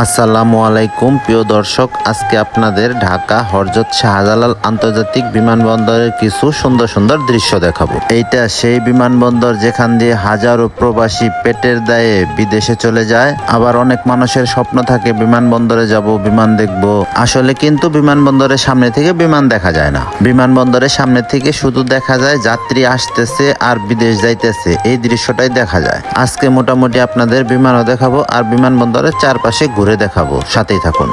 আসসালামু আলাইকুম প্রিয় দর্শক, আজকে আপনাদের ঢাকা হযরত শাহজালাল আন্তর্জাতিক বিমানবন্দরের কিছু সুন্দর সুন্দর দৃশ্য দেখাবো। এইটা সেই বিমানবন্দর যেখান দিয়ে হাজারো প্রবাসী পেটের দায়ে বিদেশে চলে যায়। আবার অনেক মানুষের স্বপ্ন থাকে বিমানবন্দরে যাব, বিমান দেখব। আসলে কিন্তু বিমানবন্দরের সামনে থেকে বিমান দেখা যায় না। বিমানবন্দরের সামনে থেকে শুধু দেখা যায় যাত্রী আসতেছে আর বিদেশ যাইতেছে, এই দৃশ্যটাই দেখা যায়। আজকে মোটামুটি আপনাদের বিমানও দেখাবো আর বিমানবন্দরের চারপাশে ঘুরে দেখাবো, সাথেই থাকুন।